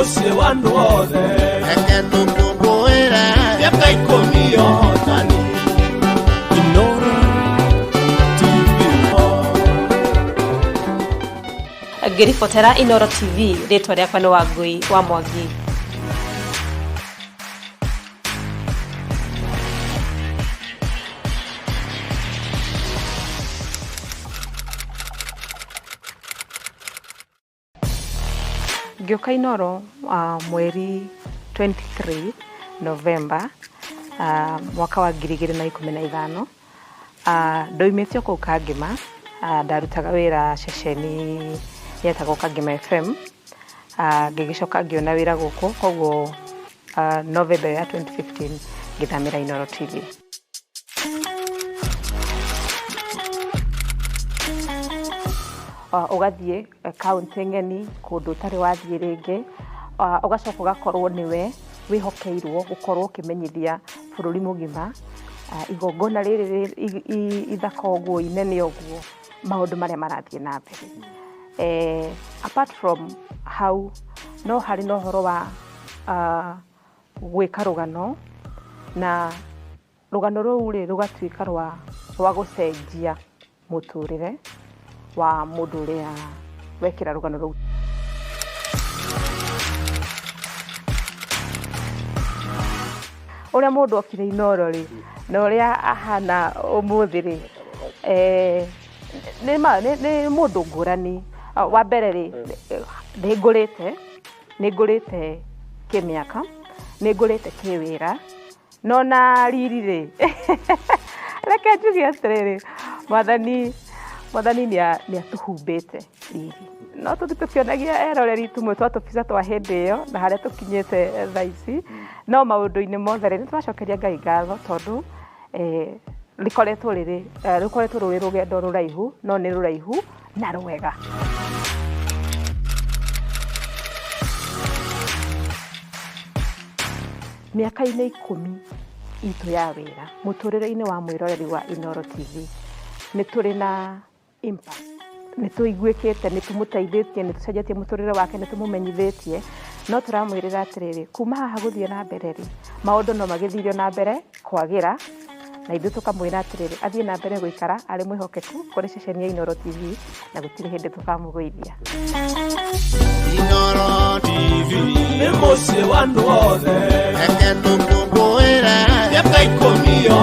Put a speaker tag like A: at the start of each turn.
A: mũciĩ wa andũ othe, reke tũkũngũĩre mĩaka 10 ya ũhotani. iNooro TV.
B: Ngĩribotera iNooro TV, rĩtwa rĩakwa nĩ Wangui wa Mwangi. Ngĩũka iNooro mweri 23 November mwaka wa 2015. Ndoimĩte kũu Kangema, ndarutaga wĩra ceceni yetagwo Kangema FM. Ngĩgĩcoka ngĩona wĩra gũkũ, koguo November ya 2015 ngĩthamĩra iNooro TV. Ũgathiĩ kaunti ng'eni, kũndũ ũtarĩ wathiĩ rĩngĩ, ũgacoka ũgakorwo nĩwe wĩhokeirwo gũkorwo ũkĩmenyithia bũrũri mũgima igongona rĩrĩ ithaka ũguo, inene ũguo, maũndũ marĩa marathiĩ na mbere. Apart from hau, no harĩ na ũhoro wa gwĩka rũgano, na rũgano rũu rũgatuĩka rwa gũcenjia mũtũrĩre wa mũndũ ũrĩa wekĩra rũgano rũu. Ũrĩa mũndũ okire iNooro rĩ, na ũrĩa ahana ũmũthĩ rĩ, nĩ mũndũ ngũrani. Wa mbere rĩ, nĩ ngũrĩte kĩmĩaka, nĩ ngũrĩte kĩwĩra, no na riri rĩ, reke njuge atĩrĩrĩ, Mwathani nĩ atũhumbĩte riri. No tũthiĩ tũkĩonagia eroreri tumwe twa tũbica twa hĩndĩ ĩyo na harĩa tũkinyĩte thaa ici, no maũndũ-inĩ mothe rĩ, nĩtũracokeria Ngai ngatho tondũ rũkoretwo rũrĩ rũgendo rũraihu, no nĩ rũraihu na rwega. Mĩaka-inĩ 10 itũ ya wĩra mũtũrĩre-inĩ wa mwĩroreri wa iNooro TV, nĩ tũrĩ na impact. Nĩ tũiguĩkĩte, nĩ tũmũteithĩtie, nĩ tũcenjetie mũtũrĩre wake, nĩ tũmũmenyithĩtie, no tũramwĩrĩra atĩrĩrĩ, kuma haha gũthiĩ na mbere rĩ, maũndũ no magĩthirio na mbere kwagĩra, na ithuĩ tũkamwĩra atĩrĩrĩ, athiĩ na mbere gũikara arĩ mwĩhokeku kũrĩ ceceni ya iNooro TV, na gũtirĩ hĩndĩ tũkamũgũithia.
A: iNooro TV nĩ mũciĩ wa andũ othe, reke tũkũngũĩre mĩaka 10 ya